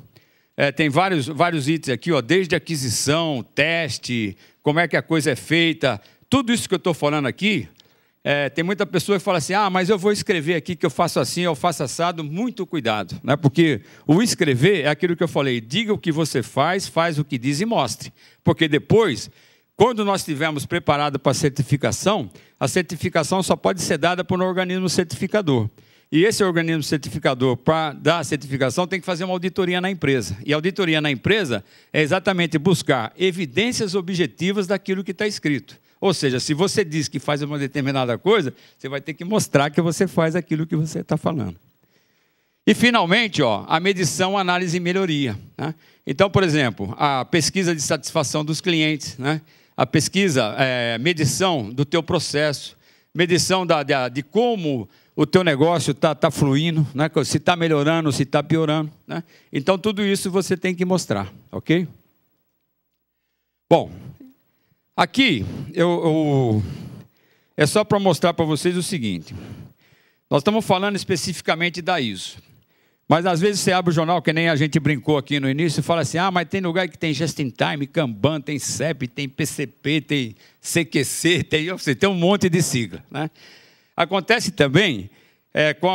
tem vários itens aqui, ó, desde aquisição, teste, como é que a coisa é feita, tudo isso que eu estou falando aqui, tem muita pessoa que fala assim, mas eu vou escrever aqui que eu faço assim, eu faço assado, muito cuidado, né? Porque o escrever é aquilo que eu falei, diga o que você faz, faz o que diz e mostre, porque depois, quando nós estivermos preparados para a certificação só pode ser dada por um organismo certificador. E esse organismo certificador, para dar a certificação, tem que fazer uma auditoria na empresa. E a auditoria na empresa é exatamente buscar evidências objetivas daquilo que está escrito. Ou seja, se você diz que faz uma determinada coisa, você vai ter que mostrar que você faz aquilo que você está falando. E, finalmente, ó, a medição, análise e melhoria, né? Então, por exemplo, a pesquisa de satisfação dos clientes, né? A pesquisa, medição do teu processo, medição de como o teu negócio está fluindo, né? Se está melhorando, se está piorando, né? Então, tudo isso você tem que mostrar, ok? Bom, aqui é só para mostrar para vocês o seguinte. Nós estamos falando especificamente da ISO. Mas às vezes você abre o jornal, que nem a gente brincou aqui no início, e fala assim, mas tem lugar que tem Just in Time, Kanban, tem CEP, tem PCP, tem CQC, tem um monte de sigla, né? Acontece também com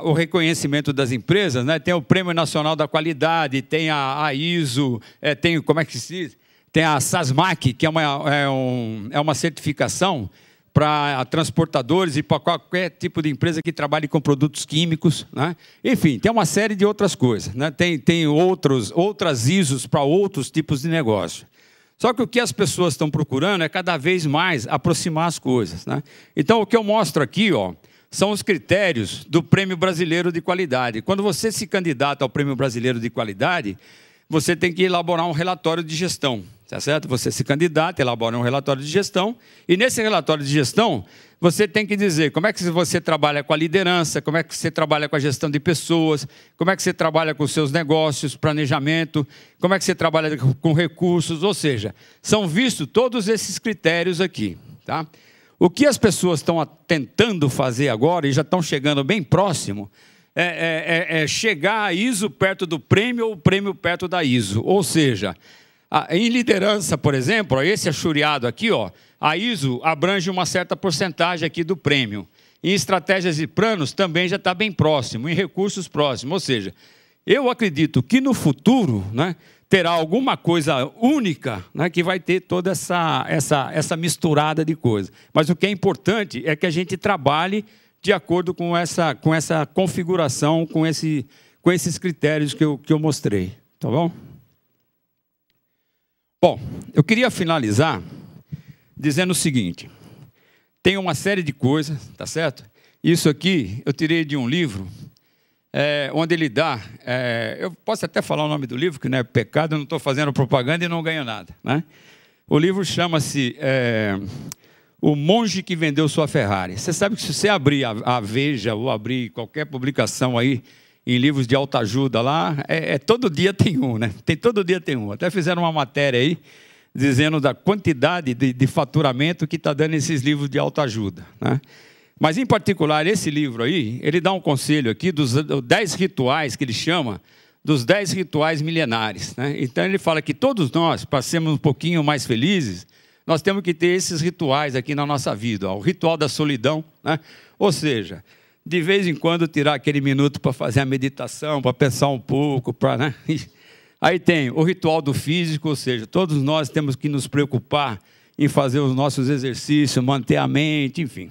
o reconhecimento das empresas, né? Tem o Prêmio Nacional da Qualidade, tem a ISO, tem, como é que se diz? Tem a SASMAC, que é uma certificação para transportadores e para qualquer tipo de empresa que trabalhe com produtos químicos, né? Enfim, tem uma série de outras coisas, né? Tem outras ISOs para outros tipos de negócio. Só que o que as pessoas estão procurando é cada vez mais aproximar as coisas, né? Então, o que eu mostro aqui, ó, são os critérios do Prêmio Brasileiro de Qualidade. Quando você se candidata ao Prêmio Brasileiro de Qualidade, você tem que elaborar um relatório de gestão. Tá certo? Você se candidata, elabora um relatório de gestão, e nesse relatório de gestão, você tem que dizer como é que você trabalha com a liderança, como é que você trabalha com a gestão de pessoas, como é que você trabalha com os seus negócios, planejamento, como é que você trabalha com recursos, ou seja, são vistos todos esses critérios aqui, tá? O que as pessoas estão tentando fazer agora, e já estão chegando bem próximo, é chegar a ISO perto do prêmio ou o prêmio perto da ISO, ou seja, Em liderança, por exemplo, ó, esse achuriado aqui, ó, a ISO abrange uma certa porcentagem aqui do prêmio. Em estratégias e planos também já está bem próximo, em recursos próximos. Ou seja, eu acredito que no futuro, né, terá alguma coisa única, né, que vai ter toda essa misturada de coisas. Mas o que é importante é que a gente trabalhe de acordo com essa configuração, com esses critérios que eu mostrei. Tá bom? Bom, eu queria finalizar dizendo o seguinte. Tem uma série de coisas, tá certo? Isso aqui eu tirei de um livro, onde ele dá... eu posso até falar o nome do livro, que não é pecado, eu não estou fazendo propaganda e não ganho nada, né? O livro chama-se O Monge que Vendeu Sua Ferrari. Você sabe que se você abrir a Veja ou abrir qualquer publicação aí, em livros de autoajuda lá, todo dia tem um, né? Todo dia tem um. Até fizeram uma matéria aí, dizendo da quantidade de faturamento que está dando esses livros de autoajuda, né? Mas, em particular, esse livro aí, ele dá um conselho aqui dos 10 rituais, que ele chama, dos 10 rituais milenares, né? Então, ele fala que todos nós, para sermos um pouquinho mais felizes, nós temos que ter esses rituais aqui na nossa vida. Ó, o ritual da solidão, né? Ou seja, de vez em quando tirar aquele minuto para fazer a meditação, para pensar um pouco, né? Aí tem o ritual do físico, ou seja, todos nós temos que nos preocupar em fazer os nossos exercícios, manter a mente, enfim.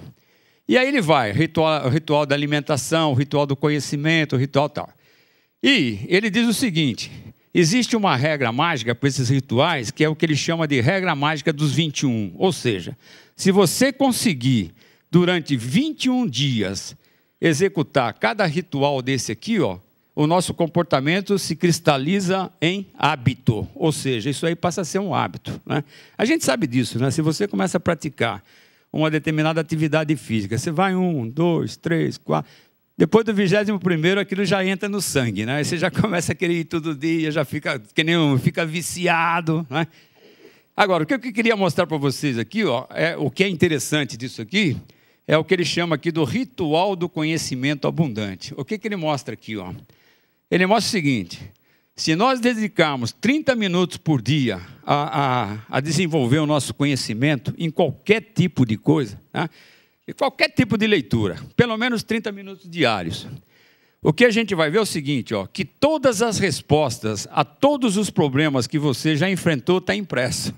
E aí ele vai, o ritual da alimentação, o ritual do conhecimento, o ritual tal. E ele diz o seguinte, existe uma regra mágica para esses rituais, que é o que ele chama de regra mágica dos 21. Ou seja, se você conseguir, durante 21 dias, executar cada ritual desse aqui, ó, o nosso comportamento se cristaliza em hábito. Ou seja, isso aí passa a ser um hábito, né? A gente sabe disso, né? Se você começa a praticar uma determinada atividade física, você vai 1, 2, 3, 4... Depois do 21º, aquilo já entra no sangue, né? Aí você já começa a querer ir todo dia, já fica viciado, né? Agora, o que eu queria mostrar para vocês aqui, ó, o que é interessante disso aqui, é o que ele chama aqui do ritual do conhecimento abundante. O que ele mostra aqui, ó? Ele mostra o seguinte, se nós dedicarmos 30 minutos por dia a desenvolver o nosso conhecimento em qualquer tipo de coisa, né? Em qualquer tipo de leitura, pelo menos 30 minutos diários, o que a gente vai ver é o seguinte, ó, que todas as respostas a todos os problemas que você já enfrentou está impresso.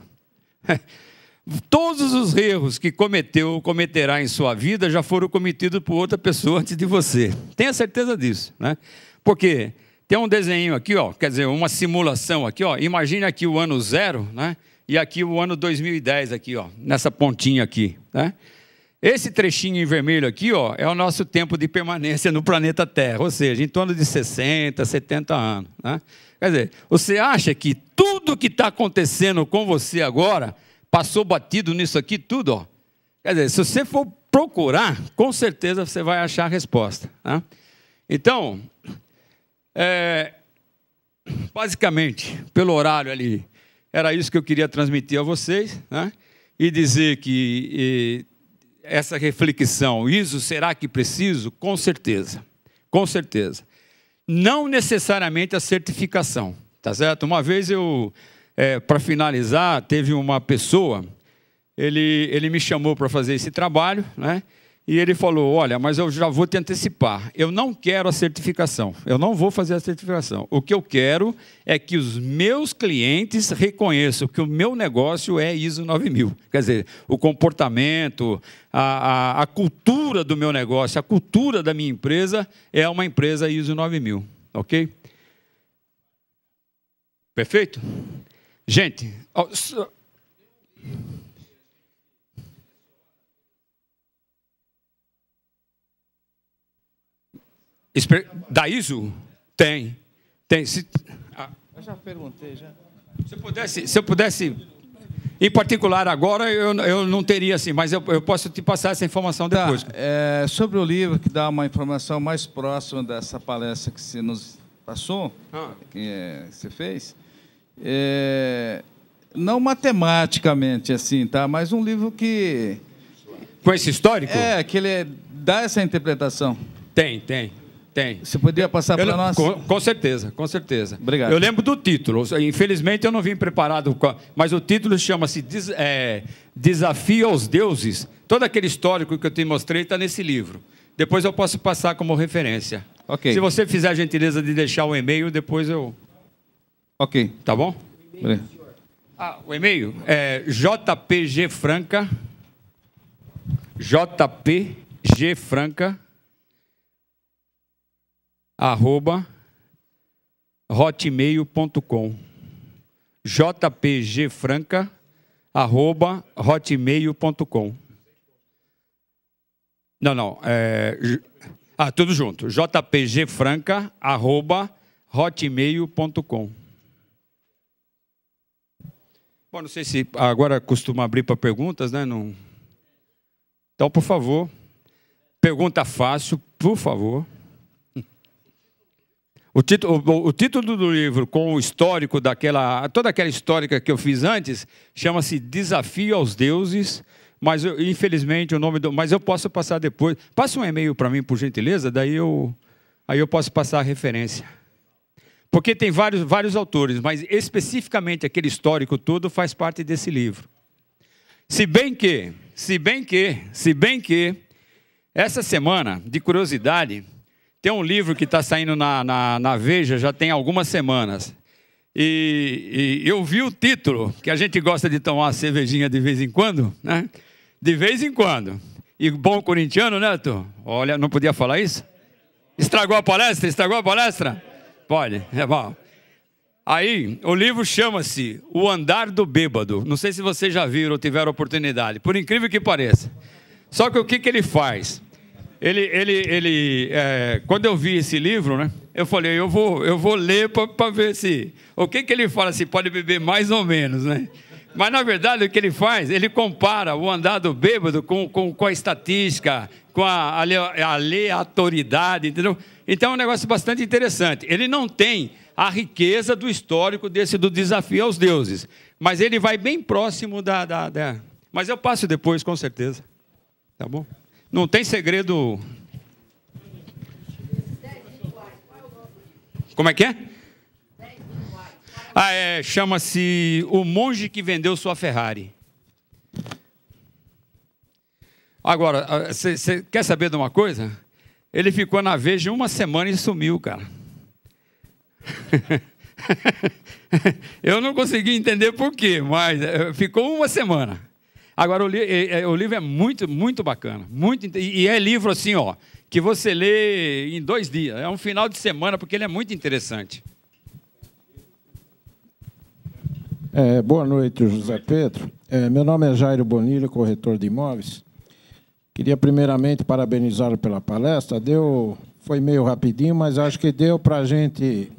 Todos os erros que cometerá em sua vida já foram cometidos por outra pessoa antes de você. Tenha certeza disso, né? Porque tem um desenho aqui, ó, quer dizer, uma simulação aqui, ó. Imagine aqui o ano 0, né? E aqui o ano 2010 aqui, ó, nessa pontinha aqui, né? Esse trechinho em vermelho aqui, ó, é o nosso tempo de permanência no planeta Terra, ou seja, em torno de 60, 70 anos, né? Quer dizer, você acha que tudo que está acontecendo com você agora passou batido nisso aqui tudo, ó? Quer dizer, se você for procurar, com certeza você vai achar a resposta, né? Então, basicamente, pelo horário ali, era isso que eu queria transmitir a vocês, né? E dizer que essa reflexão, isso será que preciso? Com certeza, com certeza. Não necessariamente a certificação, tá certo? Uma vez para finalizar, teve uma pessoa, ele me chamou para fazer esse trabalho, né? E ele falou, olha, mas eu já vou te antecipar, eu não quero a certificação, eu não vou fazer a certificação. O que eu quero é que os meus clientes reconheçam que o meu negócio é ISO 9000. Quer dizer, o comportamento, a cultura do meu negócio, a cultura da minha empresa é uma empresa ISO 9000, ok? Perfeito? Gente, da ISO? Tem. Eu já perguntei, já. Se eu pudesse, em particular agora, eu não teria assim, mas eu posso te passar essa informação depois. Sobre o livro, que dá uma informação mais próxima dessa palestra que você nos passou, que você fez, não matematicamente assim, tá? Mas um livro que... Com esse histórico? Que ele dá essa interpretação. Tem. Tem. Você poderia passar para nós? Com certeza, com certeza. Obrigado. Eu lembro do título. Infelizmente eu não vim preparado, mas o título chama-se Desafio aos Deuses. Todo aquele histórico que eu te mostrei está nesse livro. Depois eu posso passar como referência. Ok. Se você fizer a gentileza de deixar o e-mail, depois eu... Ok. Tá bom? Obrigado. O e-mail é jpgfranca, @hotmail.com. jpgfranca@hotmail.com. Não. Tudo junto. jpgfranca@hotmail.com. Bom, não sei se agora costuma abrir para perguntas, né? Não... Então, por favor, pergunta fácil, por favor. O título do livro, com o histórico toda aquela histórica que eu fiz antes, chama-se Desafio aos Deuses, mas infelizmente o nome mas eu posso passar depois. Passa um e-mail para mim, por gentileza, aí eu posso passar a referência. Porque tem vários autores, mas especificamente aquele histórico todo faz parte desse livro. Se bem que, essa semana, de curiosidade, tem um livro que está saindo na Veja já tem algumas semanas. E eu vi o título, que a gente gosta de tomar uma cervejinha de vez em quando, né? De vez em quando. E bom corintiano, né, Arthur? Olha, não podia falar isso? Estragou a palestra? Pode, é bom. Aí, o livro chama-se O Andar do Bêbado. Não sei se vocês já viram ou tiveram oportunidade. Por incrível que pareça. Só que o que ele faz? Quando eu vi esse livro, né, eu falei, eu vou ler para ver se... O que ele fala, se pode beber mais ou menos, né? Mas, na verdade, o que ele faz? Ele compara o andar do bêbado com a estatística, com a aleatoriedade, entendeu? Então, é um negócio bastante interessante. Ele não tem a riqueza do histórico do Desafio aos Deuses, mas ele vai bem próximo Mas eu passo depois, com certeza. Tá bom? Não tem segredo. Como é que é? Chama-se O Monge que Vendeu Sua Ferrari. Agora, você quer saber de uma coisa? Ele ficou na Veja uma semana e sumiu, cara. Eu não consegui entender por quê, mas ficou uma semana. Agora, o livro é muito, muito bacana. E é livro assim, ó, que você lê em 2 dias. É um final de semana, porque ele é muito interessante. Boa noite, José Pedro. Meu nome é Jairo Bonilha, corretor de imóveis. Queria primeiramente parabenizá-lo pela palestra. Foi meio rapidinho, mas acho que deu para a gente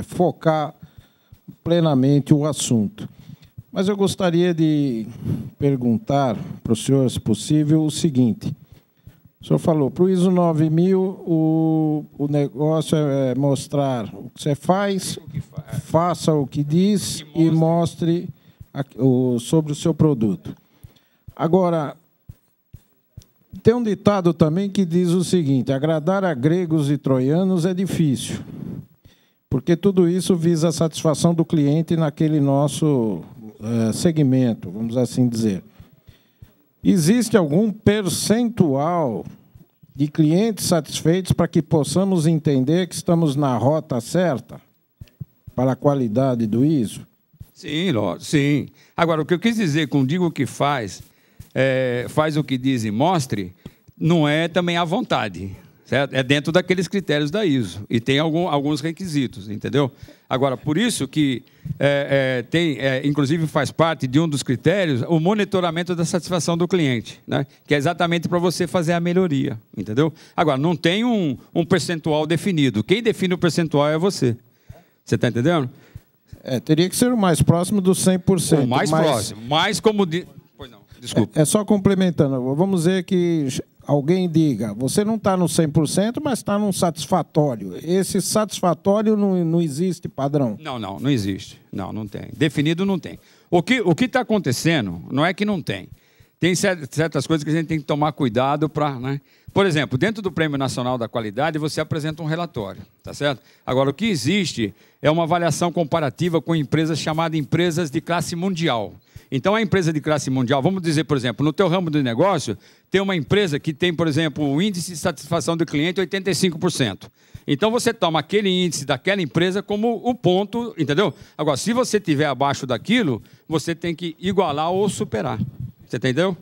focar plenamente o assunto. Mas eu gostaria de perguntar para o senhor, se possível, o seguinte. O senhor falou, para o ISO 9000, o negócio é mostrar o que você faz, faça o que diz e mostre sobre o seu produto. Agora, tem um ditado também que diz o seguinte, agradar a gregos e troianos é difícil, porque tudo isso visa a satisfação do cliente naquele nosso segmento, vamos assim dizer. Existe algum percentual de clientes satisfeitos para que possamos entender que estamos na rota certa para a qualidade do ISO? Sim, sim. Agora, o que eu quis dizer com diga o que faz, faz o que diz e mostre, não é também à vontade, certo? É dentro daqueles critérios da ISO e tem alguns requisitos, entendeu? Agora, por isso que inclusive faz parte de um dos critérios o monitoramento da satisfação do cliente, né? Que é exatamente para você fazer a melhoria, entendeu? Agora, não tem um percentual definido. Quem define o percentual é você. Você está entendendo? Teria que ser o mais próximo dos 100%. O mais próximo. Mas como... Pois não, desculpa. Só complementando. Vamos dizer que alguém diga, você não está no 100%, mas está num satisfatório. Esse satisfatório não existe padrão? Não existe. Não tem. Definido não tem. O que está acontecendo não é que não tem. Tem certas coisas que a gente tem que tomar cuidado para... Né? Por exemplo, dentro do Prêmio Nacional da Qualidade, você apresenta um relatório, tá certo? Agora, o que existe é uma avaliação comparativa com empresas chamadas empresas de classe mundial. Então, a empresa de classe mundial, vamos dizer, por exemplo, no teu ramo de negócio, tem uma empresa que tem, por exemplo, o índice de satisfação do cliente 85%. Então, você toma aquele índice daquela empresa como o ponto, entendeu? Agora, se você estiver abaixo daquilo, você tem que igualar ou superar. Você entendeu?